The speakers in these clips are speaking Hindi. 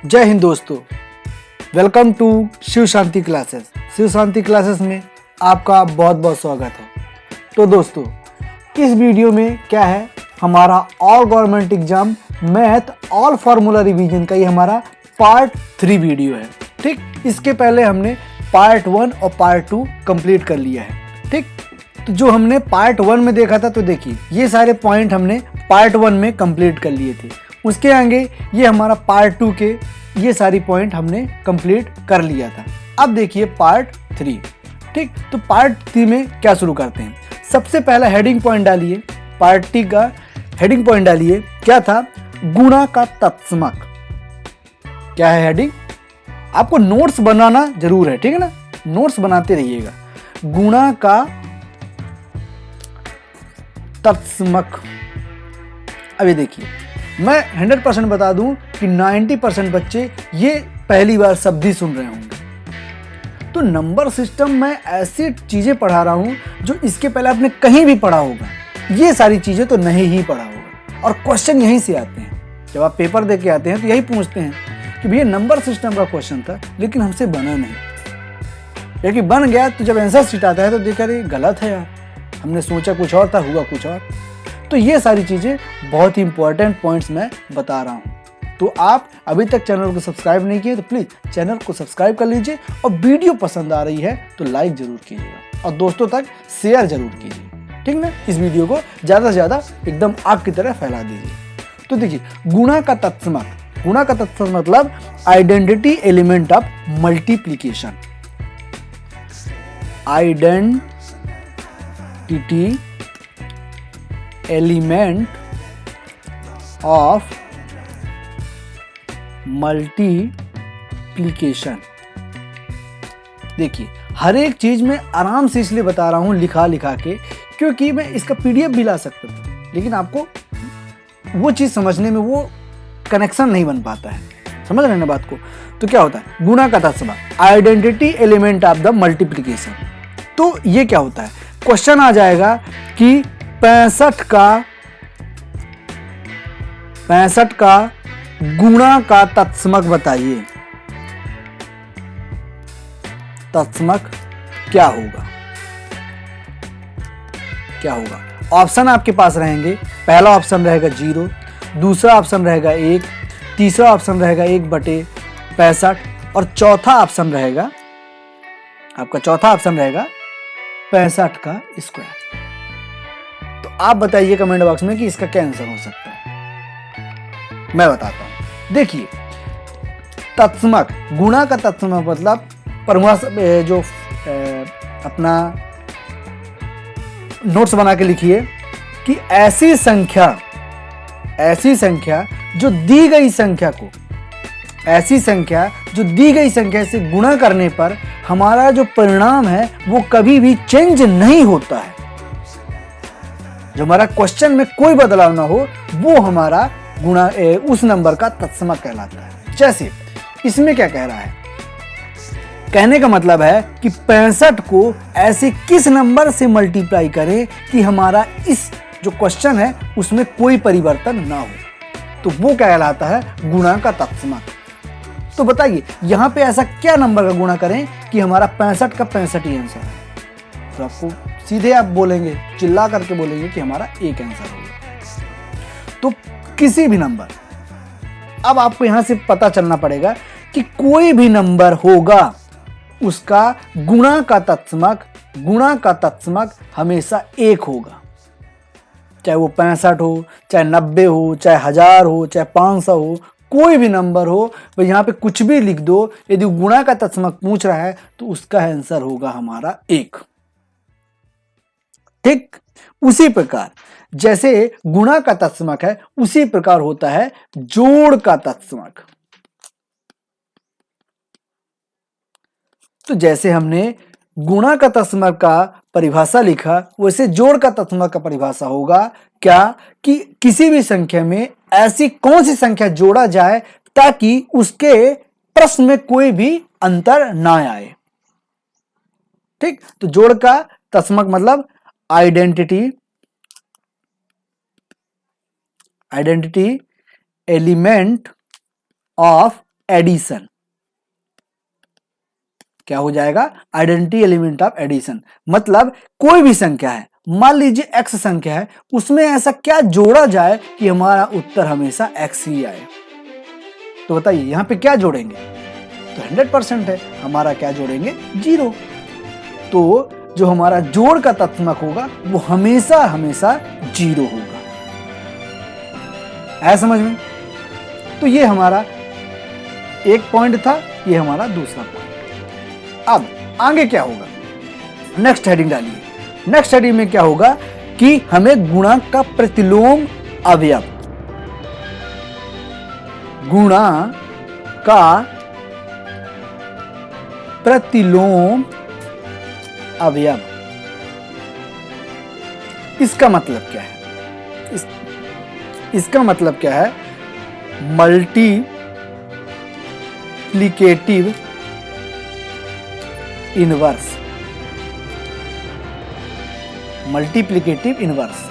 जय हिंद दोस्तों, welcome to Shiv Shanti classes. Shiv Shanti classes में आपका बहुत बहुत स्वागत है। तो दोस्तों, इस वीडियो में क्या है, हमारा all government exam math all formula revision का ये हमारा पार्ट 3 वीडियो है। ठीक, इसके पहले हमने पार्ट 1 और पार्ट 2 कंप्लीट कर लिया है। ठीक, तो जो हमने पार्ट 1 में देखा था, तो देखिए ये सारे पॉइंट हमने पार्ट 1 में कंप्लीट कर लिए थे। उसके आगे ये हमारा पार्ट 2 के ये सारी पॉइंट हमने कंप्लीट कर लिया था। अब देखिए पार्ट 3। ठीक, तो पार्ट 3 में क्या शुरू करते हैं। सबसे पहला हेडिंग पॉइंट डालिए, पार्ट 3 का हेडिंग पॉइंट डालिए। क्या था? गुणा का तत्समक। क्या है हेडिंग? आपको नोट्स बनाना जरूर है, ठीक है ना, नोट्स बनाते रहिएगा। गुणा का तत्समक। अभी देखिए, मैं 100% बता दूं कि 90% बच्चे ये पहली बार शब्द ही सुन रहे होंगे। तो नंबर सिस्टम में ऐसी चीजें पढ़ा रहा हूं जो इसके पहले आपने कहीं भी पढ़ा होगा। ये सारी चीजें तो नहीं ही पढ़ा होगा, और क्वेश्चन यहीं से आते हैं। जब आप पेपर दे के आते हैं तो यही पूछते हैं कि भैया नंबर सिस्टम का क्वेश्चन था लेकिन हमसे बना नहीं, या कि बन गया तो जब आंसर शीट आता है तो देखा अरे गलत है यार, हमने सोचा कुछ और था, हुआ कुछ और। तो ये सारी चीजें बहुत ही इंपॉर्टेंट पॉइंट्स मैं बता रहा हूं। तो आप अभी तक चैनल को सब्सक्राइब नहीं किए तो प्लीज चैनल को सब्सक्राइब कर लीजिए, और वीडियो पसंद आ रही है तो लाइक जरूर कीजिएगा और दोस्तों तक शेयर जरूर कीजिए। ठीक ना, इस वीडियो को ज्यादा से ज्यादा एकदम आग की तरह फैला दीजिए। तो देखिए, गुणा का तत्समक। गुणा का तत्समक मतलब identity element of multiplication. Identity element of multiplication. देखिए, हर एक चीज में आराम से इसलिए बता रहा हूं लिखा के, क्योंकि मैं इसका पीडीएफ भी ला सकता था, लेकिन आपको वो चीज समझने में वो कनेक्शन नहीं बन पाता है। समझ रहे हैं ना बात को? तो क्या होता है गुणा का तत्समक, identity element of the multiplication. तो ये क्या होता है, क्वेश्चन आ जाएगा कि 65 का गुणा का तत्समक बताइए। तत्समक क्या होगा? क्या होगा? ऑप्शन आपके पास रहेंगे। पहला ऑप्शन रहेगा 0, दूसरा ऑप्शन रहेगा 1, तीसरा ऑप्शन रहेगा 1/65, और चौथा ऑप्शन रहेगा आपका 65 का स्क्वायर। तो आप बताइए कमेंट बॉक्स में कि इसका क्या आंसर हो सकता है। मैं बताता हूं। देखिए, तत्समक, गुणा का तत्समक मतलब परिभाषा जो अपना नोट्स बना के लिखिए कि ऐसी संख्या जो दी गई संख्या से गुणा करने पर हमारा जो परिणाम है वो कभी भी चेंज नहीं होता है। जो हमारा क्वेश्चन में कोई बदलाव ना हो, वो हमारा गुणा उस नंबर का तत्समक कहलाता है। जैसे इसमें क्या कह रहा है, कहने का मतलब है कि 65 को ऐसे किस नंबर से मल्टीप्लाई करें कि हमारा इस जो क्वेश्चन है उसमें कोई परिवर्तन ना हो, तो वो कहलाता है गुणा का तत्समक। तो बताइए यहां पे ऐसा क्या नंबर का गुणा करें कि हमारा 65 का 65 ही आंसर है। तो आपको सीधे आप बोलेंगे, चिल्ला करके बोलेंगे कि हमारा एक आंसर होगा। तो किसी भी नंबर, अब आपको यहां से पता चलना पड़ेगा कि कोई भी नंबर होगा उसका गुणा का तत्समक हमेशा 1 होगा। चाहे वो 65 हो, चाहे 90 हो, चाहे 1000 हो, चाहे 500 हो, कोई भी नंबर हो, तो यहां पे कुछ भी लिख दो, यदि गुणा का तत्समक पूछ रहा है तो उसका आंसर होगा हमारा 1। ठीक, उसी प्रकार जैसे गुणा का तत्समक है, उसी प्रकार होता है जोड़ का तत्समक। तो जैसे हमने गुणा का तत्समक का परिभाषा लिखा, वैसे जोड़ का तत्समक का परिभाषा होगा क्या, कि किसी भी संख्या में ऐसी कौन सी संख्या जोड़ा जाए ताकि उसके प्रश्न में कोई भी अंतर ना आए। ठीक, तो जोड़ का तत्समक मतलब आइडेंटिटी एलिमेंट ऑफ एडिशन। क्या हो जाएगा? Identity element of addition. मतलब कोई भी संख्या है, मान लीजिए x संख्या है, उसमें ऐसा क्या जोड़ा जाए कि हमारा उत्तर हमेशा x ही आए। तो बताइए यहां पे क्या जोड़ेंगे? तो 100% है, हमारा क्या जोड़ेंगे? 0। तो जो हमारा जोड़ का तत्समक होगा वो हमेशा हमेशा 0 होगा। है समझ में? तो ये हमारा एक पॉइंट था, ये हमारा दूसरा पॉइंट। अब आगे क्या होगा? नेक्स्ट हेडिंग डालिए। नेक्स्ट हेडिंग में क्या होगा कि हमें गुणक का प्रतिलोम अवयव, गुणा का प्रतिलोम अवयव, इसका मतलब क्या है? इसका मतलब क्या है? Multiplicative inverse. मल्टीप्लिकेटिव इनवर्स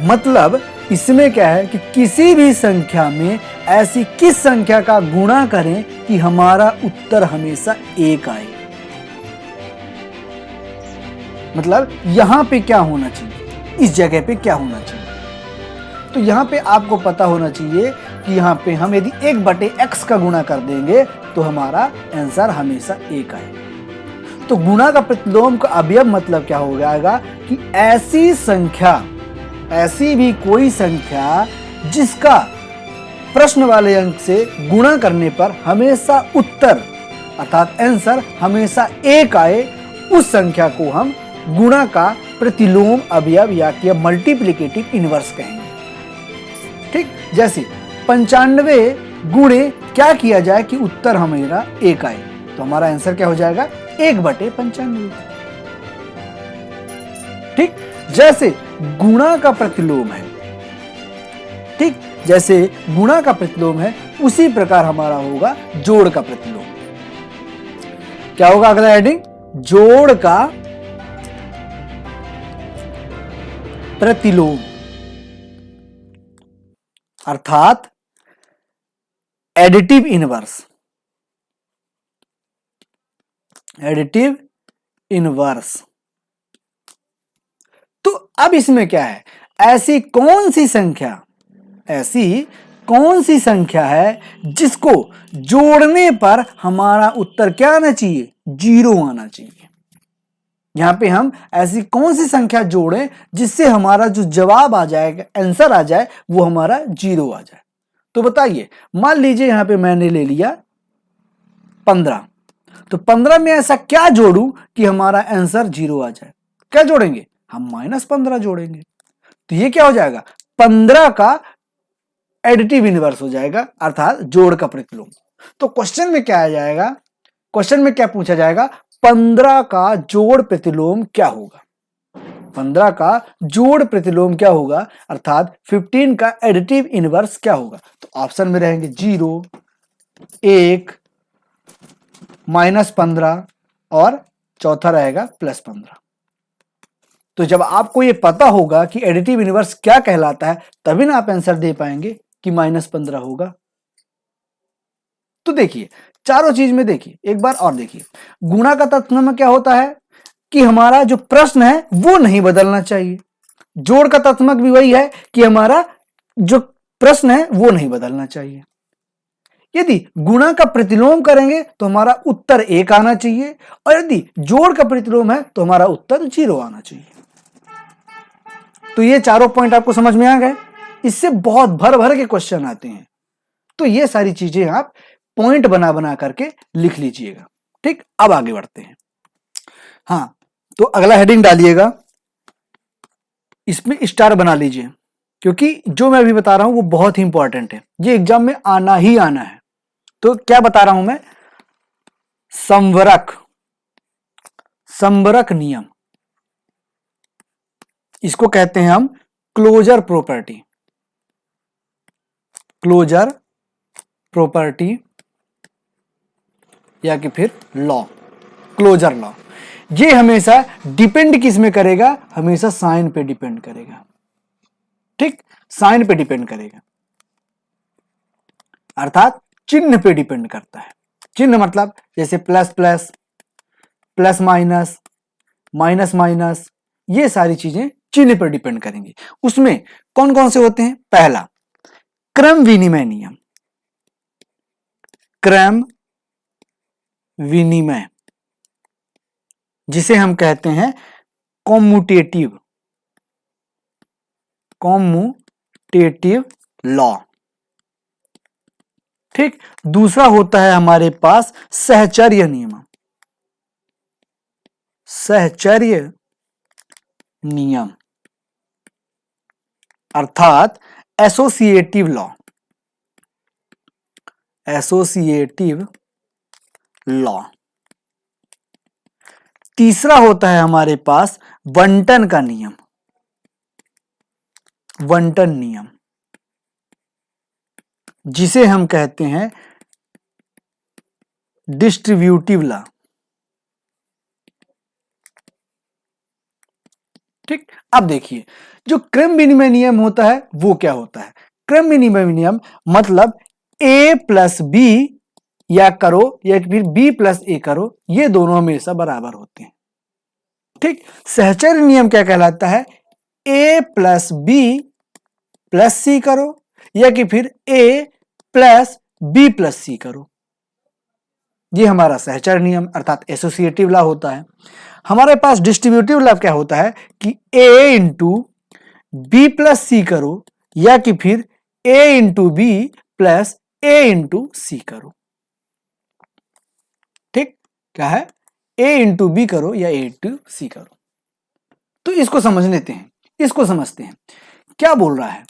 मतलब इसमें क्या है कि किसी भी संख्या में ऐसी किस संख्या का गुणा करें कि हमारा उत्तर हमेशा 1 आए। मतलब यहां पे क्या होना चाहिए, इस जगह पे क्या होना चाहिए? तो यहां पे आपको पता होना चाहिए कि यहां पे हम यदि 1/x का गुणा कर देंगे तो हमारा आंसर हमेशा 1 आए। तो गुणा का प्रतिलोम का अवयव मतलब क्या हो जाएगा कि ऐसी संख्या, ऐसी भी कोई संख्या जिसका प्रश्न वाले अंक से गुणा करने पर हमेशा उत्तर अर्थात आंसर हमेशा 1 आए, उस संख्या को हम गुणा का प्रतिलोम अवयव या कि मल्टीप्लिकेटिव इनवर्स कहेंगे। ठीक, जैसे 95 गुणे क्या किया जाए कि उत्तर हमारा 1 आए, तो हमारा आंसर क्या हो जाएगा? 1/95। ठीक, जैसे गुणा का प्रतिलोम है, ठीक, जैसे गुणा का प्रतिलोम है उसी प्रकार हमारा होगा जोड़ का प्रतिलोम। क्या होगा अगला हेडिंग? जोड़ का प्रतिलोम अर्थात एडिटिव इनवर्स। Additive inverse. तो अब इसमें क्या है? ऐसी कौन सी संख्या है जिसको जोड़ने पर हमारा उत्तर क्या आना चाहिए? 0 आना चाहिए। यहां पे हम ऐसी कौन सी संख्या जोड़ें जिससे हमारा जो जवाब आ जाएगा, आंसर आ जाए, वो हमारा 0 आ जाए। तो बताइए, मान लीजिए यहां पे मैंने ले लिया 15, तो 15 में ऐसा क्या जोड़ूं कि हमारा आंसर 0 आ जाए? क्या जोड़ेंगे? हम -15 जोड़ेंगे। तो ये क्या हो जाएगा? 15 का एडिटिव इनवर्स हो जाएगा अर्थात जोड़ का प्रतिलोम। तो क्वेश्चन में क्या आ जाएगा? क्वेश्चन में क्या पूछा जाएगा? 15 का जोड़ प्रतिलोम क्या होगा? 15 का जोड़ प्रतिलोम क्या होगा अर्थात 15 का एडिटिव इनवर्स क्या होगा? तो ऑप्शन में रहेंगे 0, 1, -15 और चौथा रहेगा +15। तो जब आपको ये पता होगा कि एडिटिव इनवर्स क्या कहलाता है, तभी ना आप आंसर दे पाएंगे कि -15 होगा। तो देखिए, चारों चीज में देखिए, एक बार और देखिए, गुणा का तत्समक क्या होता है कि हमारा जो प्रश्न है वो नहीं बदलना चाहिए। जोड़ का तत्समक भी वही है कि हमारा जो प्रश्न है वो नहीं बदलना चाहिए। यदि गुणा का प्रतिलोम करेंगे तो हमारा उत्तर 1 आना चाहिए, और यदि जोड़ का प्रतिलोम है तो हमारा उत्तर 0 आना चाहिए। तो ये चारों पॉइंट आपको समझ में आ गए? इससे बहुत भर भर के क्वेश्चन आते हैं। तो ये सारी चीजें आप पॉइंट बना बना करके लिख लीजिएगा। ठीक, अब आगे बढ़ते हैं। हाँ, तो अगला हेडिंग डालिएगा, इसमें स्टार बना लीजिए, क्योंकि जो मैं अभी बता रहा हूं वो बहुत ही इंपॉर्टेंट है, ये एग्जाम में आना ही आना है। तो क्या बता रहा हूं मैं? संवरक नियम, इसको कहते हैं हम क्लोजर प्रॉपर्टी या कि फिर लॉ, क्लोजर लॉ। ये हमेशा डिपेंड किस में करेगा? हमेशा साइन पे डिपेंड करेगा। ठीक, साइन पे डिपेंड करेगा। अर्थात चिन्ह पे डिपेंड करता है। चिन्ह मतलब जैसे plus plus, plus minus, minus minus, ये सारी चीजें चिन्ह पर डिपेंड करेंगी। उसमें कौन कौन से होते हैं? पहला क्रम विनिमय नियम, क्रम विनिमय, जिसे हम कहते हैं कॉम्यूटेटिव, कॉम्यूटेटिव लॉ। ठीक। दूसरा होता है हमारे पास सहचर्य नियम, सहचर्य नियम अर्थात एसोसिएटिव लॉ, एसोसिएटिव लॉ। तीसरा होता है हमारे पास बंटन का नियम, बंटन नियम, जिसे हम कहते हैं डिस्ट्रीब्यूटिव लॉ। ठीक। अब देखिए जो क्रम विनिमय नियम होता है वो क्या होता है? क्रम विनिमय नियम मतलब a प्लस बी या करो या फिर b प्लस ए करो, ये दोनों हमेशा बराबर होते हैं। ठीक। सहचर्य नियम क्या कहलाता है? a plus B plus C करो या कि फिर a plus B plus C करो, ये हमारा सहचर्य नियम अर्थात एसोसिएटिव लॉ होता है। हमारे पास डिस्ट्रीब्यूटिव लॉ क्या होता है कि a into B plus C करो या कि फिर a into B plus A into C करो। ठीक। क्या है? a इंटू बी करो या a इंटू सी करो। तो इसको समझ लेते हैं, इसको समझते हैं। क्या बोल रहा है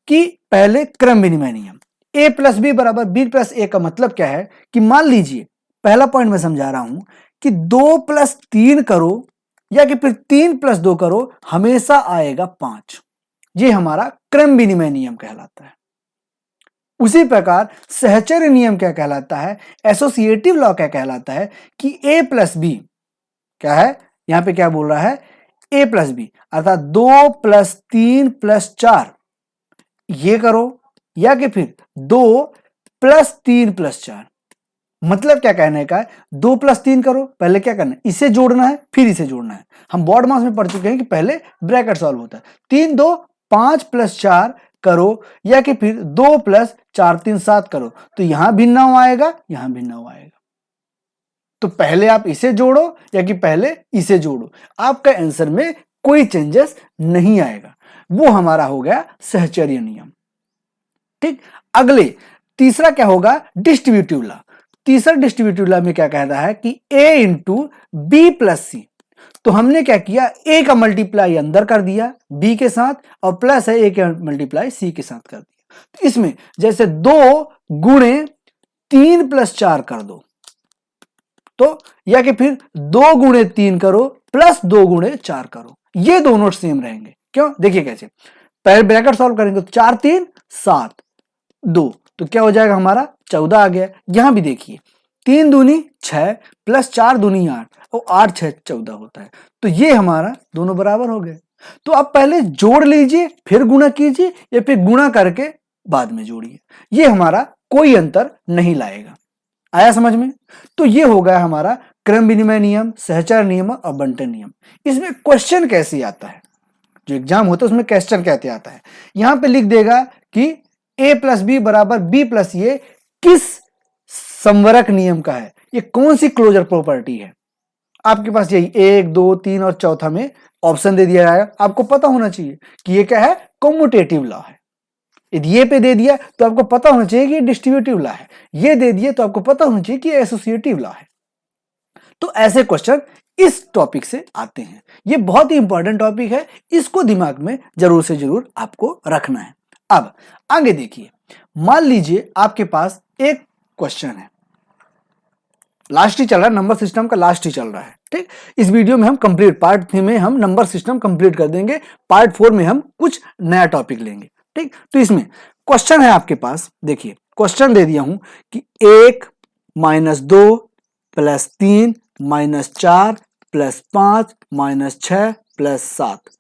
कि पहले क्रम विनिमय नियम a प्लस बी बराबर बी प्लस ए का मतलब क्या है कि मान लीजिए पहला पॉइंट मैं समझा रहा हूं कि 2 प्लस 3 करो या कि फिर 3 प्लस 2 करो, हमेशा आएगा 5। ये हमारा क्रम विनिमय नियम कहलाता है। उसी प्रकार सहचर्य नियम क्या कहलाता है? एसोसिएटिव लॉ क्या कहलाता है कि a प्लस बी क्या है? यहां पे क्या बोल रहा है? a प्लस बी अर्थात 2 प्लस 3 प्लस 4 ये करो या कि फिर 2 प्लस 3 प्लस 4। मतलब क्या कहने का है? 2 प्लस 3 करो, पहले क्या करना है? इसे जोड़ना है फिर इसे जोड़ना है। हम बोर्ड मास में पढ़ चुके हैं कि पहले ब्रैकेट सॉल्व होता है। 3 2 5 प्लस 4 करो या कि फिर 2 प्लस 4 3 7 करो, तो यहां भी 9 आएगा, यहां भी 9 आएगा। तो पहले आप इसे जोड़ो या कि पहले इसे जोड़ो, आपका आंसर में कोई चेंजेस नहीं आएगा। वो हमारा हो गया सहचर्य नियम। ठीक। अगले तीसरा क्या होगा? Distributive law. तीसरा डिस्ट्रीब्यूटिव लॉ में क्या कहता है कि a इंटू बी प्लस सी। तो हमने क्या किया? a का मल्टीप्लाई अंदर कर दिया b के साथ और प्लस है a का मल्टीप्लाई c के साथ कर दिया। तो इसमें जैसे 2 गुणे 3 प्लस 4 कर दो, तो या कि फिर 2 गुणे 3 करो प्लस 2 गुणे 4 करो, ये दोनों सेम रहेंगे। क्यों? देखिए कैसे, पहले ब्रैकेट सॉल्व करेंगे तो 4 3 7 2, तो क्या हो जाएगा हमारा? 14 आ गया। यहां भी देखिए 3 दूनी 6 प्लस 4 दूनी 8 और 8 6 14 होता है। तो ये हमारा दोनों बराबर हो गए। तो अब पहले जोड़ लीजिए फिर गुणा कीजिए या फिर गुणा करके बाद में जोड़िए, ये हमारा कोई अंतर नहीं लाएगा। आया समझ में? तो ये हो गया हमारा क्रम विनिमय नियम, सहचर्य नियम और बंटन नियम। इसमें क्वेश्चन कैसे आता है? जो एग्जाम होता है उसमें क्वेश्चन कहते आता है। यहां पे लिख देगा कि a प्लस बी बराबर बी प्लस ए किस संवरक नियम का है, ये कौन सी क्लोजर प्रॉपर्टी है। आपके पास यही 1 2 3 और चौथा में ऑप्शन दे दिया जाएगा। आपको पता होना चाहिए कि ये क्या है? कॉम्यूटेटिव लॉ है। यदि ये पे दे दिया तो आपको पता होना चाहिए कि ये डिस्ट्रीब्यूटिव लॉ है, ये दे दिए तो आपको पता होना चाहिए कि ये एसोसिएटिव लॉ है। तो ऐसे क्वेश्चन इस टॉपिक से आते हैं। ये बहुत ही इंपॉर्टेंट टॉपिक है, इसको दिमाग में जरूर से जरूर आपको रखना है। अब आगे देखिए, मान लीजिए आपके पास एक क्वेश्चन है, लास्ट ही चल रहा है, नंबर सिस्टम का लास्ट ही चल रहा है। ठीक। इस वीडियो में हम कंप्लीट पार्ट 3 में हम नंबर सिस्टम कंप्लीट कर देंगे, पार्ट 4 में हम कुछ नया टॉपिक लेंगे। ठीक। तो इसमें क्वेश्चन है आपके पास, देखिए क्वेश्चन दे दिया हूं कि 1 minus 2 plus 3 minus 4 plus 5 minus 6 plus 7।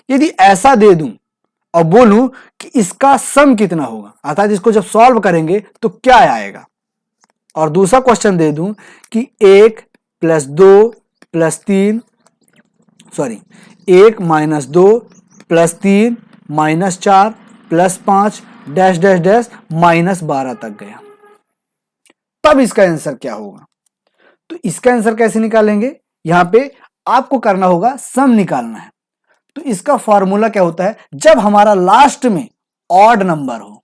यदि ऐसा दे दूं और बोलूं कि इसका सम कितना होगा, अर्थात इसको जब सॉल्व करेंगे तो क्या आएगा, और दूसरा क्वेश्चन दे दूं कि 1 plus 2 plus 3 sorry 1 minus 2 plus 3 minus 4 plus 5 dash dash dash minus 12 तक गया, तब इसका आंसर क्या होगा? तो इसका आंसर कैसे निकालेंगे? यहां पे आपको करना होगा सम निकालना है। तो इसका फॉर्मूला क्या होता है? जब हमारा लास्ट में ऑड नंबर हो,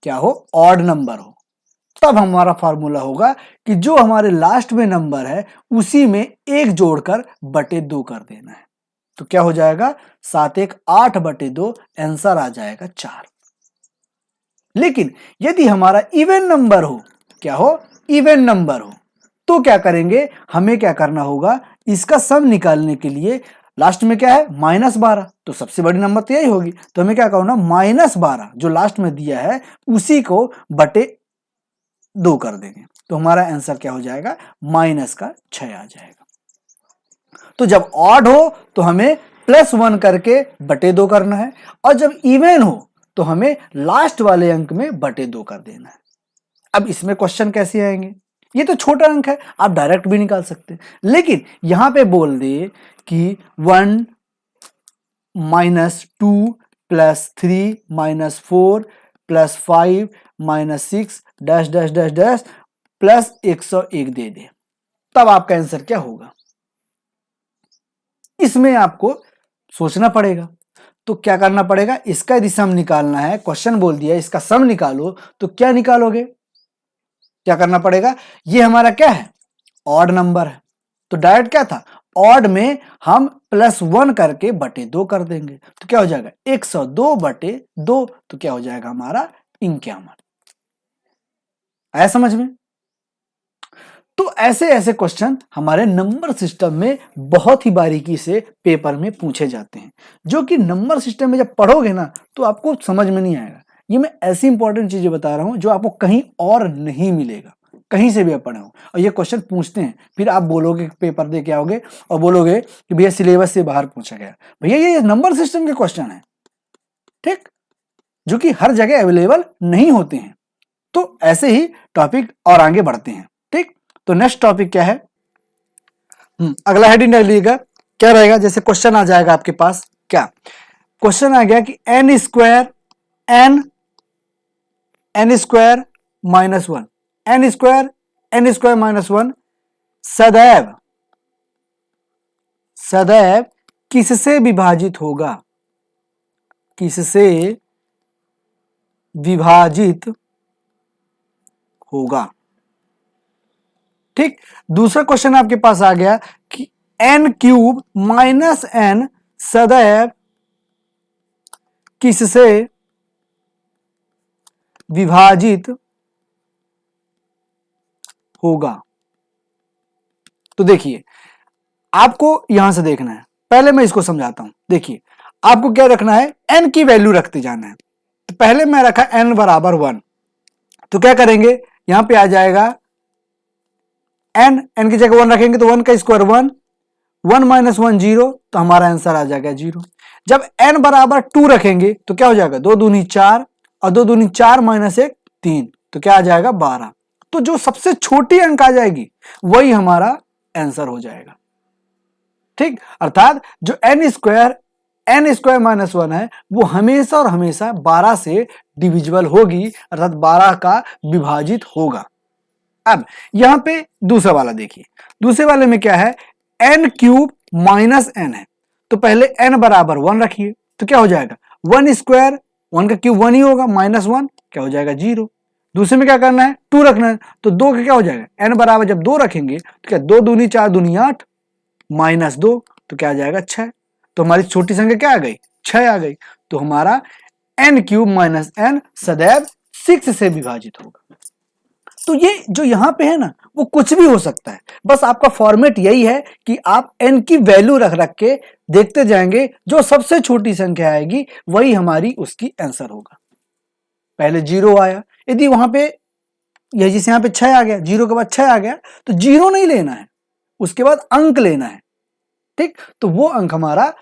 क्या हो? ऑड नंबर हो, तब हमारा फॉर्मूला होगा कि जो हमारे लास्ट में नंबर है उसी में एक जोड़कर बटे 2 कर देना है। तो क्या हो जाएगा? 7 1 8 बटे 2, आंसर आ जाएगा 4। लेकिन यदि हमारा इवन नंबर हो, क्या हो? इवन नंबर हो, तो क्या करेंगे? हमें क्या करना होगा? इसका सम निकालने के लिए लास्ट में क्या है? -12, तो सबसे बड़ी नंबर तो यही होगी, तो हमें क्या करना? -12 जो लास्ट में दिया है उसी को बटे 2 कर देंगे, तो हमारा आंसर क्या हो जाएगा? -6 आ जाएगा। तो जब ऑड हो तो हमें +1 करके बटे 2 करना है, और जब इवन हो तो हमें लास्ट वाले अंक में बटे 2 कर देना है। अब इसमें क्वेश्चन कैसे आएंगे? ये तो छोटा अंक है, आप डायरेक्ट भी निकाल सकते हैं, लेकिन यहां पे बोल दे कि 1 - 2 + 3 - 4 + 5 - 6 dash dash dash dash plus 101 दे दे, तब आपका आंसर क्या होगा? इसमें आपको सोचना पड़ेगा। तो क्या करना पड़ेगा? इसका यदि सम निकालना है, क्वेश्चन बोल दिया इसका सम निकालो, तो क्या निकालोगे? क्या करना पड़ेगा? ये हमारा क्या है? ऑड नंबर है, तो डायरेक्ट क्या था? ऑड में हम +1 करके बटे 2 कर देंगे, तो क्या हो जाएगा? 102 बटे 2, तो क्या हो जाएगा हमारा? 51। आया समझ में? तो ऐसे ऐसे क्वेश्चन हमारे नंबर सिस्टम में बहुत ही बारीकी से पेपर में पूछे जाते हैं, जो कि नंबर सिस्टम में जब पढ़ोगे ना तो आपको समझ में नहीं आएगा। ये मैं ऐसी इंपॉर्टेंट चीजें बता रहा हूं जो आपको कहीं और नहीं मिलेगा, कहीं से भी आप पढ़े हो, और ये क्वेश्चन पूछते हैं, फिर आप बोलोगे, पेपर दे के आओगे और बोलोगे कि भैया सिलेबस से बाहर पूछा गया। भैया ये नंबर सिस्टम के क्वेश्चन है, ठीक, जो कि हर जगह अवेलेबल नहीं होते हैं। तो ऐसे ही टॉपिक और आगे बढ़ते हैं, ठीक। तो नेक्स्ट टॉपिक क्या है? अगला हेडिंग डालिएगा, क्या रहेगा? जैसे क्वेश्चन आ जाएगा आपके पास, क्या क्वेश्चन आ गया कि n square n square -1 n square -1 सदैव सदैव किससे विभाजित होगा? किससे विभाजित होगा? ठीक। दूसरा क्वेश्चन आपके पास आ गया कि n³ -n सदैव किससे विभाजित होगा? तो देखिए, आपको यहां से देखना है, पहले मैं इसको समझाता हूं। देखिए, आपको क्या रखना है? n की वैल्यू रखते जाना है। तो पहले मैं रखा n = 1, तो क्या करेंगे? यहां पे आ जाएगा n की जगह 1 रखेंगे तो 1 का स्क्वायर 1, 1 - 1 0, तो हमारा आंसर आ जाएगा 0। जब n = 2 रखेंगे तो क्या हो जाएगा? 2 दूनी 4 और 2 दूनी 4 - 1 3, तो क्या आ जाएगा? 12। तो जो सबसे छोटी अंक आ जाएगी वही हमारा आंसर हो जाएगा, ठीक। अर्थात जो n स्क्वायर -1 है वो हमेशा और हमेशा 12 से डिविजिबल होगी, अर्थात 12 का विभाजित होगा। अब यहां पे दूसरा वाला देखिए, दूसरे वाले में क्या है? n³ -n है, तो पहले n = 1 रखिए, तो क्या हो जाएगा? 1 स्क्वायर 1 का क्यूब 1 ही होगा, -1 क्या हो जाएगा? 0। दूसरे में क्या करना है? 2 रखना है, तो 2 का क्या हो जाएगा? n बराबर जब 2 रखेंगे तो क्या 2 दूनी 4 दूनी 8 -2, तो क्या आ जाएगा? 6। तो हमारी छोटी संख्या क्या आ गई? 6 आ गई। तो हमारा n³ -n सदैव 6 से विभाजित होगा। तो ये जो यहां पे है ना, वो कुछ भी हो सकता है, बस आपका फॉर्मेट यही है कि आप n की वैल्यू रख रख के देखते जाएंगे, जो सबसे छोटी संख्या आएगी वही हमारी उसकी आंसर होगा। पहले 0 आया, यदि वहां पे ये जैसे यहाँ पे 6 आ गया, 0 के बाद 6 आ गया, तो 0 नहीं लेना है, उसके बाद अंक लेना है, ठीक। तो वो अंक हमारा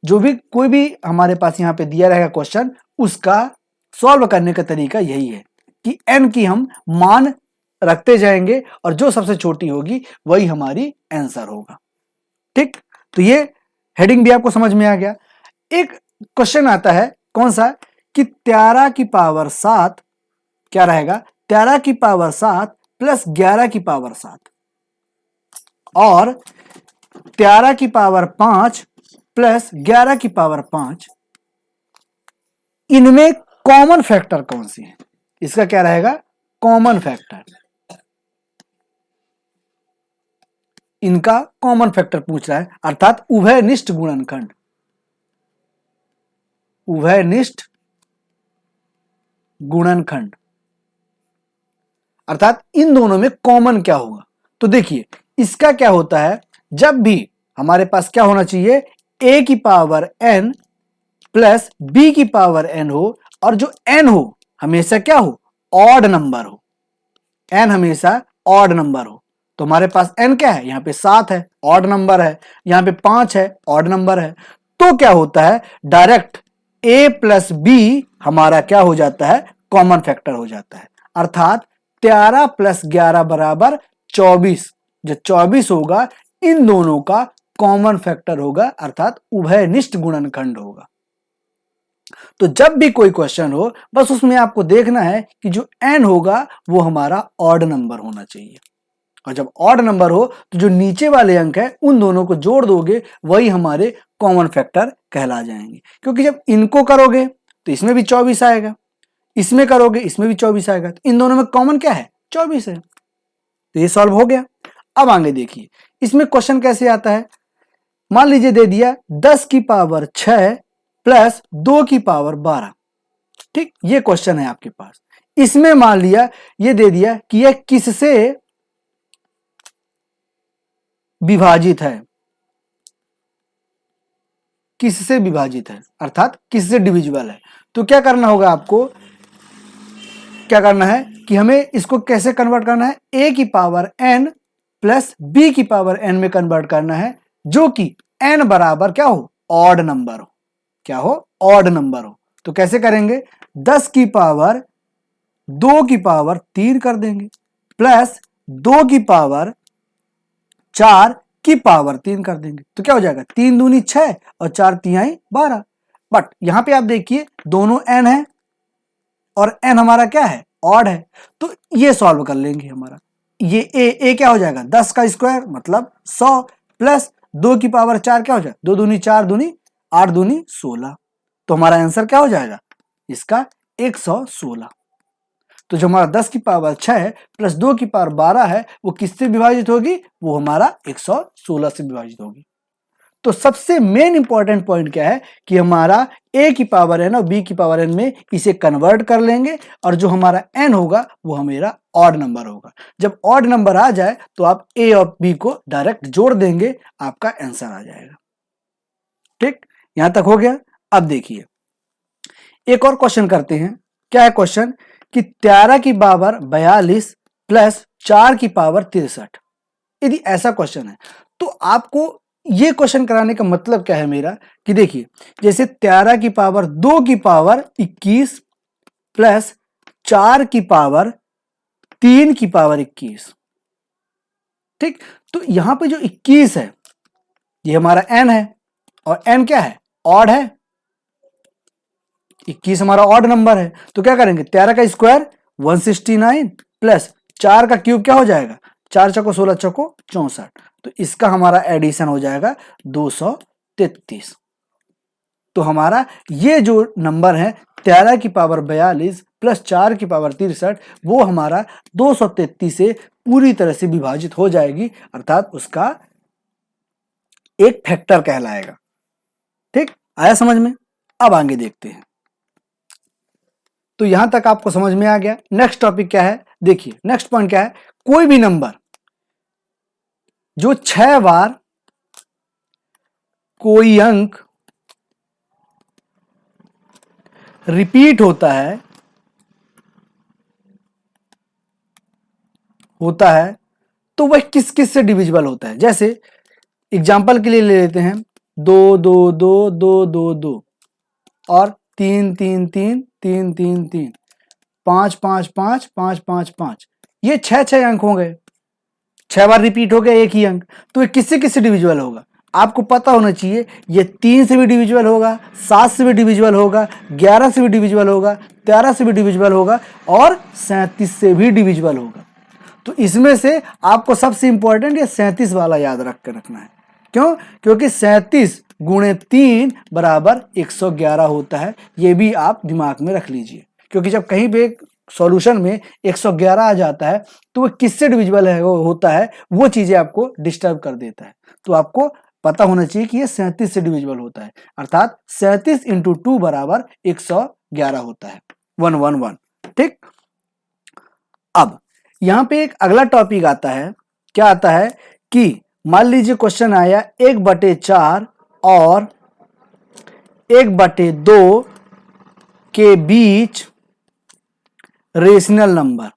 जो भी कोई भी हमारे पास यहाँ पे दिया रहेगा क्वेश्चन, उसका सॉल्व करने का तरीका यही है कि n की हम मान रखते जाएंगे और जो सबसे छोटी होगी वही हमारी आंसर होगा। ठीक, तो ये हेडिंग भी आपको समझ में आ गया। एक क्वेश्चन आता है कौन सा, कि 13 की पावर 7 क्या रहेगा, 13 की पावर 7 प्लस 11 की पावर 7 और 13 की पावर 5 प्लस 11 की पावर 5, इनमें कॉमन फैक्टर कौन सी है। इसका क्या रहेगा, कॉमन फैक्टर, इनका कॉमन फैक्टर पूछ रहा है, अर्थात उभयनिष्ठ गुणनखंड, उभयनिष्ठ गुणनखंड, अर्थात इन दोनों में कॉमन क्या होगा। तो देखिए इसका क्या होता है, जब भी हमारे पास क्या होना चाहिए, a की पावर n प्लस b की पावर n हो और जो n हो हमेशा क्या हो, ऑड नंबर हो, n हमेशा ऑड नंबर हो। तो हमारे पास n क्या है, यहाँ पे 7 है, ऑड नंबर है, यहाँ पे 5 है, ऑड नंबर है। तो क्या होता है, डायरेक्ट a प्लस b हमारा क्या हो जाता है, कॉमन फैक्टर हो जाता है, अर्थात 13 प्लस 11 बराबर 24। जो 24 होगा इन दोनों का कॉमन फैक्टर होगा, अर्थात उभयनिष्ठ गुणनखंड होगा। तो जब भी कोई क्वेश्चन हो बस उसमें आपको देखना है कि जो n होगा वो हमारा ऑड नंबर होना चाहिए, और जब ऑड नंबर हो तो जो नीचे वाले अंक है उन दोनों को जोड़ दोगे वही हमारे कॉमन फैक्टर कहला जाएंगे। क्योंकि जब इनको करोगे तो इसमें भी 24 आएगा, इसमें करोगे इसमें भी 24 आएगा, तो इन दोनों में कॉमन क्या है, 24 है। तो ये सॉल्व हो गया। अब आगे देखिए इसमें क्वेश्चन कैसे आता है, मान लीजिए दे दिया 10 की पावर 6 प्लस 2 की पावर 12। ठीक, ये क्वेश्चन है आपके पास। इसमें मान लिया ये दे दिया कि यह किससे विभाजित है, किससे विभाजित है, अर्थात किससे डिविजिबल है। तो क्या करना होगा आपको, क्या करना है कि हमें इसको कैसे कन्वर्ट करना है, a की पावर n प्लस b की पावर n में कन्वर्ट करना है, जो कि n बराबर क्या हो, ऑड नंबर हो, क्या हो, ऑड नंबर हो। तो कैसे करेंगे, 10 की पावर 2 की पावर 3 कर देंगे प्लस 2 की पावर 4 की पावर 3 कर देंगे। तो क्या हो जाएगा, 3 दूनी 6 और 4 तिहाई 12। बट यहां पे आप देखिए दोनों n है और n हमारा क्या है, ऑड है, तो ये सॉल्व कर लेंगे। हमारा ये a क्या हो जाएगा, 10 का स्क्वायर मतलब 100 प्लस 2 की पावर 4 क्या हो जाएगा, 2 दूनी 4 दूनी 8 दूनी 16। तो हमारा आंसर क्या हो जाएगा इसका, 116। तो जो हमारा 10 की पावर 6 प्लस 2 की पावर 12 है वो किससे विभाजित होगी, वो हमारा 116 से विभाजित होगी। तो सबसे मेन इंपॉर्टेंट पॉइंट क्या है कि हमारा a की पावर n और b की पावर n में इसे कन्वर्ट कर लेंगे और जो हमारा n होगा वो हमारा ऑड नंबर होगा। जब ऑड नंबर आ जाए तो आप a और b को डायरेक्ट जोड़ देंगे, आपका आंसर आ जाएगा। ठीक, यहां तक हो गया। अब देखिए एक और क्वेश्चन करते हैं। क्या है क्वेश्चन, कि 13 की पावर 42 प्लस 4 की पावर 63। यदि ऐसा क्वेश्चन है तो आपको ये क्वेश्चन कराने का मतलब क्या है मेरा, कि देखिए जैसे 13 की पावर 2 की पावर 21 प्लस 4 की पावर 3 की पावर 21। ठीक, तो यहां पे जो 21 है ये हमारा n है और n क्या है, ऑड है, 21 हमारा ऑड नंबर है। तो क्या करेंगे, 13 का स्क्वायर 169 प्लस 4 का क्यूब क्या हो जाएगा, 4 चौको 16 चौको 64। तो इसका हमारा एडिशन हो जाएगा 233। तो हमारा ये जो नंबर है 13 की पावर 42 प्लस 4 की पावर 63 वो हमारा 233 से पूरी तरह से विभाजित हो जाएगी, अर्थात उसका एक फैक्टर कहलाएगा। ठीक, आया समझ में। अब आगे देखते हैं। तो यहां तक आपको समझ में आ गया। नेक्स्ट टॉपिक क्या है, देखिए नेक्स्ट पॉइंट क्या है, कोई भी नंबर जो 6 बार कोई अंक रिपीट होता है तो वह किस किस से डिविजिबल होता है। जैसे एग्जाम्पल के लिए ले लेते हैं 2 2 2 2 2 2 और 3 3 3 3 3 3 5 5 5 5 5 5। ये 6 अंक हो गए, 6 बार रिपीट हो गया एक ही अंक, तो ये किससे किससे डिविजिबल होगा? आपको पता होना चाहिए ये 3 से भी डिविजिबल होगा, 7 से भी डिविजिबल होगा, 11 से भी डिविजिबल होगा, 13 से भी डिविजिबल होगा और 37 से भी डिविजिबल होगा। तो इसमें से आपको सबसे इंपॉर्टेंट ये 37 वाला याद रख कर रखना है। क्यों? क्योंकि 37 गुणे 3 बराबर 111 होता है। ये भी आप दिमाग में रख लीजिए, क्योंकि जब कहीं पे सॉल्यूशन में 111 आ जाता है तो वो किससे डिविजिबल है होता है, वो चीजें आपको डिस्टर्ब कर देता है। तो आपको पता होना चाहिए कि ये 37 से डिविजिबल होता है, अर्थात 37 इंटू 2 बराबर 111 होता है, 111। ठीक, अब यहां पे एक अगला टॉपिक आता है। क्या आता है कि मान लीजिए क्वेश्चन आया 1/4 और 1/2 के बीच रेशनल नंबर,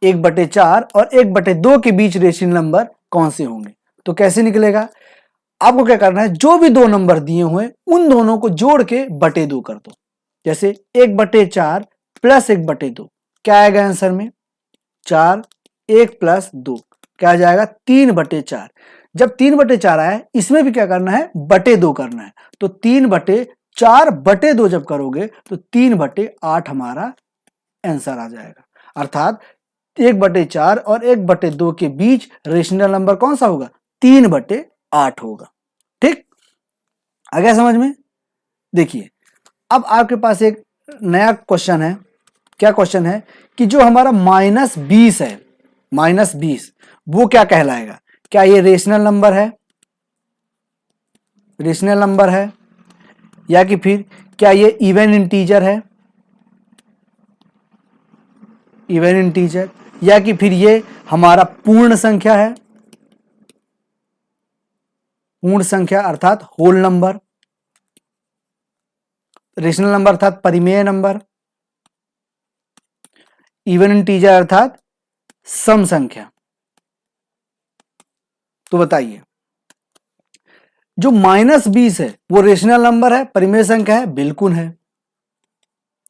1/4 और 1/2 के बीच रेशनल नंबर कौन से होंगे? तो कैसे निकलेगा? आपको क्या करना है, जो भी दो नंबर दिए हुए उन दोनों को जोड़ के बटे 2 कर दो। जैसे 1/4 प्लस 1/2 क्या आएगा आंसर में? 4, 1 प्लस 2 क्या आ जाएगा? 3/4। जब 3/4 आया, इसमें भी क्या करना है? बटे 2 करना है। तो 3/4/2 जब करोगे तो 3/8 हमारा आंसर आ जाएगा। अर्थात 1/4 और 1/2 के बीच रेशनल नंबर कौन सा होगा? 3/8 होगा। ठीक, आ गया समझ में? देखिए, अब आपके पास एक नया क्वेश्चन है। क्या क्वेश्चन है कि जो हमारा -20 है, -20 वो क्या कहलाएगा? क्या ये रेशनल नंबर है? रेशनल नंबर है, या कि फिर क्या ये इवन इंटीजर है? इवन इंटीजर, या कि फिर ये हमारा पूर्ण संख्या है? पूर्ण संख्या अर्थात होल नंबर। रेशनल नंबर अर्थात परिमेय नंबर। इवन इंटीजर अर्थात सम संख्या। तो बताइए, जो -20 है वो रेशनल नंबर है, परिमेय संख्या है? बिल्कुल है,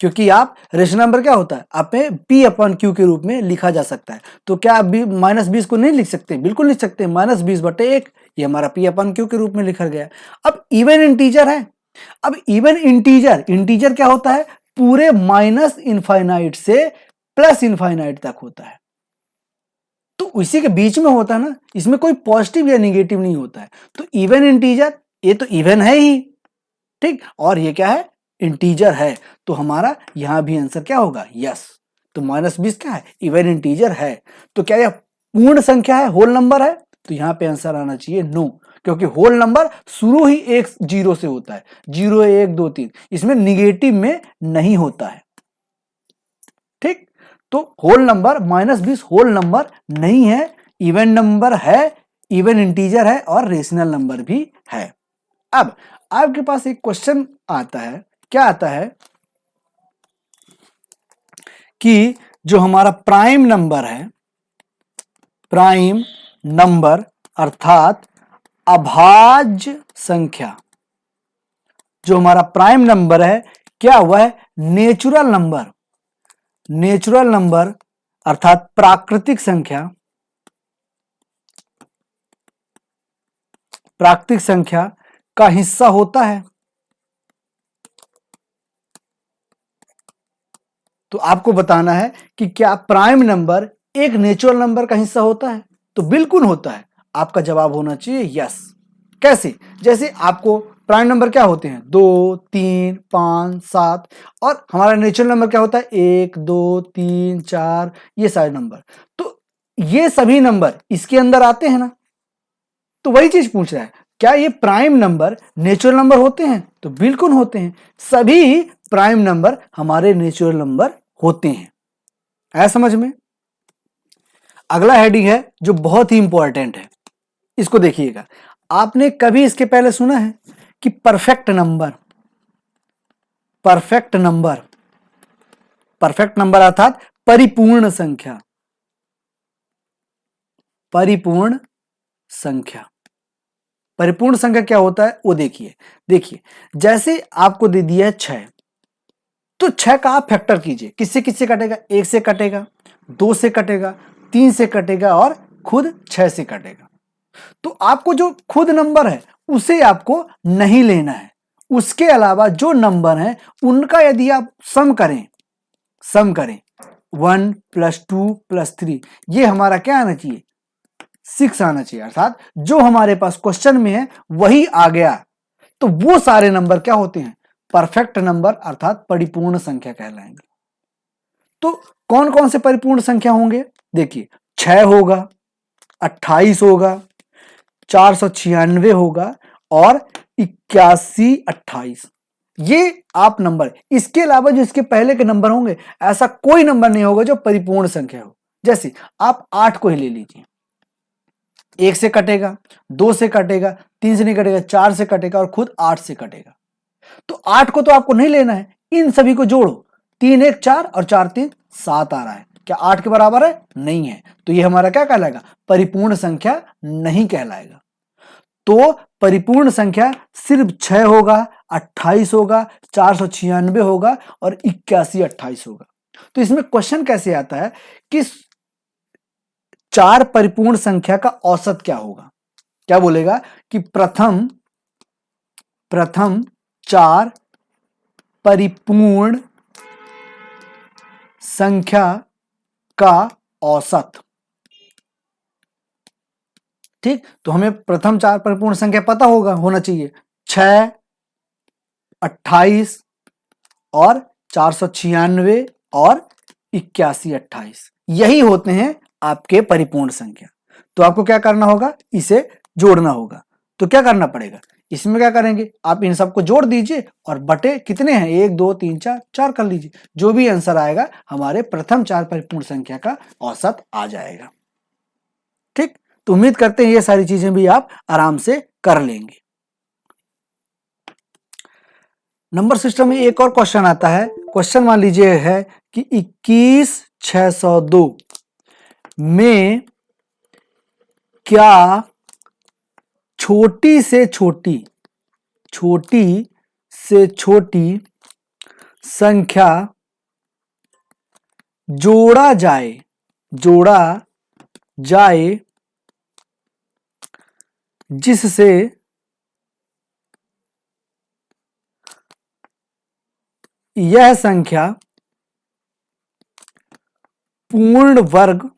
क्योंकि आप रेशनल नंबर क्या होता है, आप P/Q के रूप में लिखा जा सकता है। तो क्या आप -20 को नहीं लिख सकते? बिल्कुल लिख सकते हैं, -20/1 ये हमारा P/Q के रूप में लिखा गया। अब इवन इंटीजर है। अब इवन इंटीजर क्या होता है? पूरे माइनस इनफाइनाइट से प्लस इनफाइनाइट तक होता है, तो इसी के बीच में होता है ना, इसमें कोई पॉजिटिव या निगेटिव नहीं होता है। तो इवन इंटीजर, ये तो इवन है ही, ठीक, और ये क्या है? इंटीजर है। तो हमारा यहां भी आंसर क्या होगा? यस। तो -20 क्या है? इवन इंटीजर है। तो क्या यह पूर्ण संख्या है, होल नंबर है? तो यहां पे आंसर आना चाहिए नो, क्योंकि होल नंबर शुरू ही 1 0 से होता है, 0 1 2 3, इसमें निगेटिव में नहीं होता है। ठीक, तो होल नंबर -20 होल नंबर नहीं है, इवन नंबर है, इवन इंटीजर है और रेशनल नंबर भी है। अब आपके पास एक क्वेश्चन आता है। क्या आता है कि जो हमारा प्राइम नंबर है, प्राइम नंबर अर्थात अभाज्य संख्या, जो हमारा प्राइम नंबर है क्या वह नेचुरल नंबर, नेचुरल नंबर अर्थात प्राकृतिक संख्या, प्राकृतिक संख्या का हिस्सा होता है? तो आपको बताना है कि क्या प्राइम नंबर एक नेचुरल नंबर का हिस्सा होता है? तो बिल्कुल होता है। आपका जवाब होना चाहिए यस। कैसे? जैसे आपको प्राइम नंबर क्या होते हैं? 2 3 5 7, और हमारा नेचुरल नंबर क्या होता है? 1 2 3 4, ये सारे नंबर। तो ये सभी नंबर इसके अंदर आते हैं ना, तो वही चीज पूछ रहा है, क्या ये प्राइम नंबर नेचुरल नंबर होते हैं? तो बिल्कुल होते हैं, सभी प्राइम नंबर हमारे नेचुरल नंबर होते हैं। आया समझ में? अगला हेडिंग है जो बहुत ही इंपॉर्टेंट है, इसको देखिएगा। आपने कभी इसके पहले सुना है कि perfect number, perfect number, perfect number अर्थात परिपूर्ण संख्या, परिपूर्ण संख्या, परिपूर्ण संख्या क्या होता है वो देखिए। देखिए, जैसे आपको दे दिया है 6, तो 6 का आप फैक्टर कीजिए, किससे किससे कटेगा, 1 से कटेगा, 2 से कटेगा, 3 से कटेगा और खुद 6 से कटेगा। तो आपको जो खुद नंबर है उसे आपको नहीं लेना है, उसके अलावा जो नंबर हैं उनका यदि आप सम करें 1 + 2 + 3, ये हमारा क्या आना चाहिए, 6 आना चाहिए। अर्थात जो हमारे पास क्वेश्चन में है वही आ गया। तो वो सारे नंबर क्या होते हैं, परफेक्ट नंबर अर्थात परिपूर्ण संख्या कहलाएंगे। तो कौन कौन से परिपूर्ण संख्या होंगे, देखिए 6 होगा, 28 होगा, 496 होगा और 81 28, ये आप नंबर। इसके अलावा जो इसके पहले के नंबर होंगे, ऐसा कोई नंबर नहीं होगा जो परिपूर्ण संख्या हो। जैसे आप 8 को ही ले लीजिए, 1 से कटेगा, 2 से कटेगा, 3 से नहीं कटेगा, 4 से कटेगा और खुद 8 से कटेगा। तो 8 को तो आपको नहीं लेना है, इन सभी को जोड़ो, 3 1 4 और 4 3 7 आ रहा है, क्या 8 के बराबर है, नहीं है, तो ये हमारा क्या कहलाएगा, परिपूर्ण संख्या नहीं कहलाएगा। तो परिपूर्ण संख्या सिर्फ 6 होगा, 28 होगा, 496 होगा और 81 28 होगा। तो इसमें क्वेश्चन कैसे आता है कि 4 परिपूर्ण संख्या का औसत क्या होगा, क्या बोलेगा कि प्रथम 4 परिपूर्ण संख्या का औसत। ठीक, तो हमें प्रथम 4 परिपूर्ण संख्या पता होना चाहिए, 6 28 और 496 और 81 28, यही होते हैं आपके परिपूर्ण संख्या। तो आपको क्या करना होगा, इसे जोड़ना होगा। तो क्या करना पड़ेगा, इसमें क्या करेंगे, आप इन सबको जोड़ दीजिए और बटे कितने हैं, 1 2 3 4 4 कर लीजिए, जो भी आंसर आएगा हमारे प्रथम 4 परिपूर्ण संख्या का औसत आ जाएगा। ठीक, तो उम्मीद करते हैं ये सारी चीजें भी आप आराम से कर लेंगे। नंबर सिस्टम में एक और क्वेश्चन आता है, क्वेश्चन मान लीजिए है कि 21602 में क्या छोटी से छोटी संख्या जोड़ा जाए जिससे यह संख्या पूर्ण वर्ग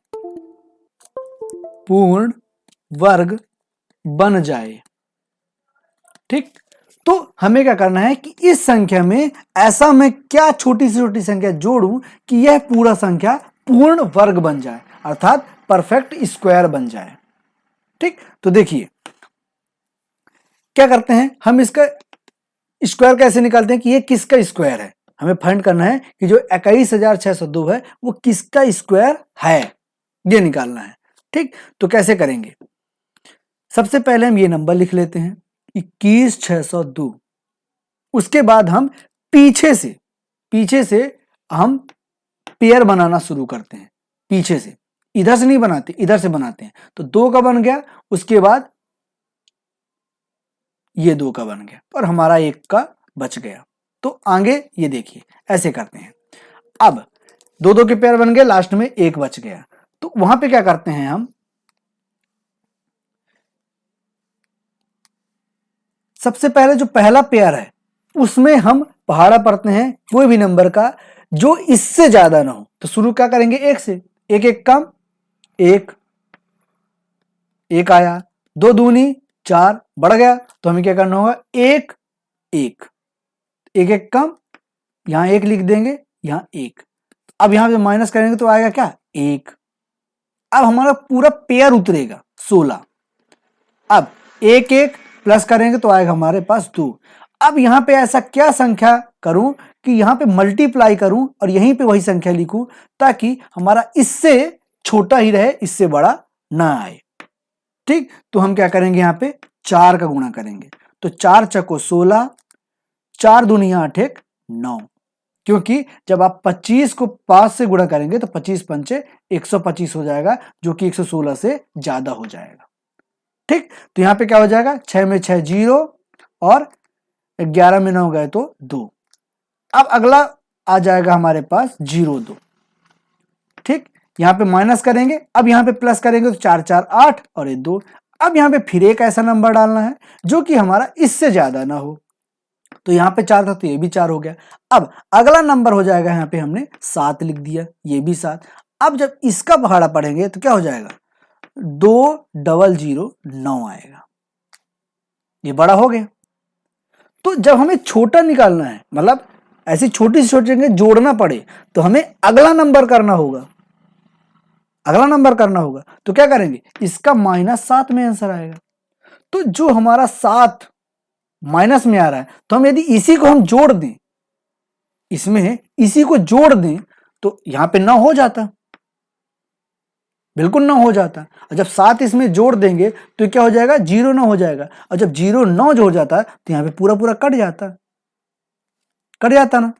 बन जाए। ठीक, तो हमें क्या करना है कि इस संख्या में ऐसा मैं क्या छोटी से छोटी संख्या जोड़ूं कि यह पूरा संख्या पूर्ण वर्ग बन जाए, अर्थात परफेक्ट स्क्वायर बन जाए। ठीक, तो देखिए क्या करते हैं, हम इसका स्क्वायर कैसे निकालते हैं कि ये किसका स्क्वायर है, हमें फाइंड करना है कि जो 21602 है वो किसका स्क्वायर है, ये निकालना है। ठीक, तो कैसे करेंगे, सबसे पहले हम ये नंबर लिख लेते हैं 21602, उसके बाद हम पीछे से हम पेयर बनाना शुरू करते हैं, पीछे से, इधर से नहीं बनाते, इधर से बनाते हैं। तो 2 का बन गया, उसके बाद ये 2 का बन गया और हमारा 1 का बच गया। तो आगे ये देखिए ऐसे करते हैं, अब 2 के पेयर बन गए, लास्ट में 1 बच गया। तो वहां पे क्या करते हैं, हम सबसे पहले जो पहला पेयर है उसमें हम पहाड़ा पढ़ते हैं कोई भी नंबर का जो इससे ज्यादा ना हो। तो शुरू क्या करेंगे, 1 से, 1 1 कम 1 आया, 2 दूनी 4 बढ़ गया, तो हमें क्या करना होगा, 1 1 1 1 कम, यहां 1 लिख देंगे, यहां 1, अब यहां पे माइनस करेंगे तो आएगा क्या, 1। अब हमारा पूरा पेयर उतरेगा 16, अब 1 1 प्लस करेंगे तो आएगा हमारे पास 2। अब यहां पे ऐसा क्या संख्या करूं कि यहां पे मल्टीप्लाई करूं और यहीं पे वही संख्या लिखूं ताकि हमारा इससे छोटा ही रहे, इससे बड़ा ना आए। ठीक, तो हम क्या करेंगे, यहां पे 4 का गुणा करेंगे, तो 4 चको 16, 4 दूनी 8 1 9, क्योंकि जब आप 25 को 5 से गुणा करेंगे तो 25 पंचे 125 हो जाएगा, जो कि 116 से ज्यादा हो जाएगा। ठीक, तो यहां पे क्या हो जाएगा, 6 में 6 0 और 11 में 9 गए तो 2। अब अगला आ जाएगा हमारे पास 0 2। ठीक, यहाँ पे माइनस करेंगे, अब यहाँ पे प्लस करेंगे तो 4 4 8 और ये 2। अब यहाँ पे फिर एक ऐसा नंबर डालना है जो कि हमारा इससे ज्यादा ना हो। तो यहाँ पे 4 था तो ये भी 4 हो गया। अब अगला नंबर हो जाएगा, यहाँ पे हमने 7 लिख दिया, ये भी 7। अब जब इसका पहाड़ा पढ़ेंगे तो क्या हो जाएगा, 2009 आएगा, ये बड़ा हो गया। तो जब हमें छोटा निकालना है, मतलब ऐसी छोटी से छोटी जगह जोड़ना पड़े, तो हमें अगला नंबर करना होगा, अगला नंबर करना होगा। तो क्या करेंगे, इसका -7 में आंसर आएगा। तो जो हमारा 7 माइनस में आ रहा है, तो हम यदि इसी को हम जोड़ दें, इसमें इसी को जोड़ दें तो यहां पे 9 हो जाता, बिल्कुल 9 हो जाता। और जब 7 इसमें जोड़ देंगे तो क्या हो जाएगा, 0 9 हो जाएगा। और जब 0 9 जो हो जाता है तो यहाँ पे पूरा पूरा कट जाता ना।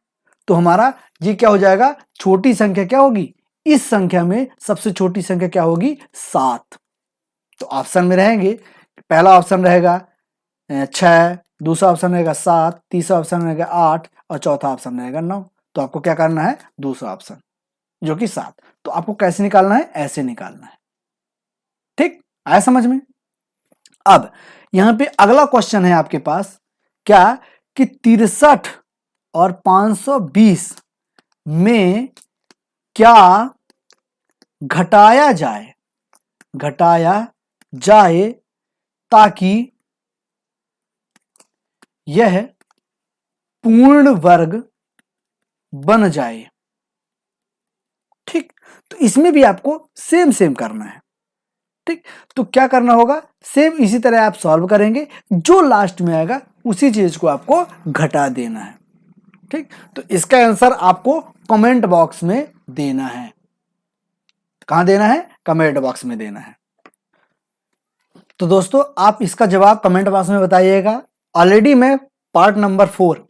तो हमारा ये क्या हो जाएगा, छोटी संख्या क्या होगी, इस संख्या में सबसे छोटी संख्या क्या होगी, 7। तो ऑप्शन में रहेंगे, पहला ऑप्शन रहेगा 6, दूसरा ऑप्शन रहेगा 7, तीसरा ऑप्शन रहेगा 8 और चौथा ऑप्शन रहेगा 9। तो आपको क्या करना है, दूसरा ऑप्शन जो कि 7। तो आपको कैसे निकालना है, ऐसे निकालना है। ठीक, आया समझ में। अब यहां पे अगला क्वेश्चन है आपके पास, क्या कि 63 और 520 में क्या घटाया जाए ताकि यह पूर्ण वर्ग बन जाए। ठीक, तो इसमें भी आपको सेम करना है। ठीक, तो क्या करना होगा, सेम इसी तरह आप सॉल्व करेंगे, जो लास्ट में आएगा उसी चीज को आपको घटा देना है। ठीक, तो इसका आंसर आपको कमेंट बॉक्स में देना है। कहां देना है, कमेंट बॉक्स में देना है। तो दोस्तों आप इसका जवाब कमेंट बॉक्स में बताइएगा। ऑलरेडी मैं पार्ट नंबर 4,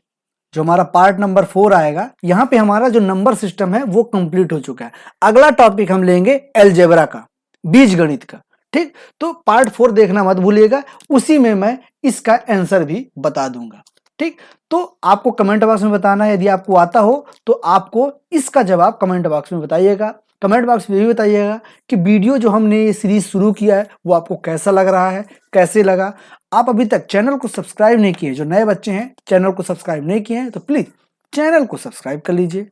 जो हमारा पार्ट नंबर 4 आएगा, यहां पे हमारा जो नंबर सिस्टम है वो कंप्लीट हो चुका है। अगला टॉपिक हम लेंगे अलजेब्रा का, बीजगणित का। ठीक, तो पार्ट 4 देखना मत भूलिएगा, उसी में मैं इसका आंसर भी बता दूंगा। ठीक, तो आपको कमेंट बॉक्स में बताना है, यदि आपको आता हो तो आपको इसका जवाब कमेंट बॉक्स में बताइएगा। कमेंट बॉक्स में भी बताइएगा कि वीडियो जो हमने ये सीरीज शुरू किया है वो आपको कैसा लग रहा है, कैसे लगा। आप अभी तक चैनल को सब्सक्राइब नहीं किए, जो नए बच्चे हैं चैनल को सब्सक्राइब नहीं किए हैं तो प्लीज चैनल को सब्सक्राइब कर लीजिए।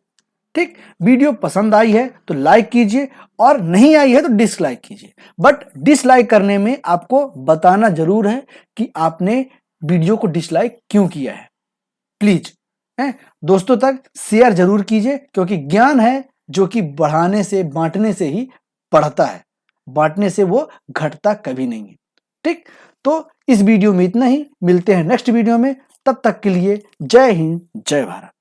ठीक, वीडियो पसंद आई है तो लाइक कीजिए और नहीं आई है तो डिसलाइक कीजिए। बट डिसलाइक करने में आपको बताना जरूर है कि आपने वीडियो को डिसलाइक क्यों किया है। प्लीज दोस्तों तक शेयर जरूर कीजिए, क्योंकि ज्ञान है जो कि बढ़ाने से, बांटने से ही बढ़ता है, बांटने से वो घटता कभी नहीं है। ठीक, तो इस वीडियो में इतना ही, मिलते हैं नेक्स्ट वीडियो में। तब तक के लिए जय हिंद, जय भारत।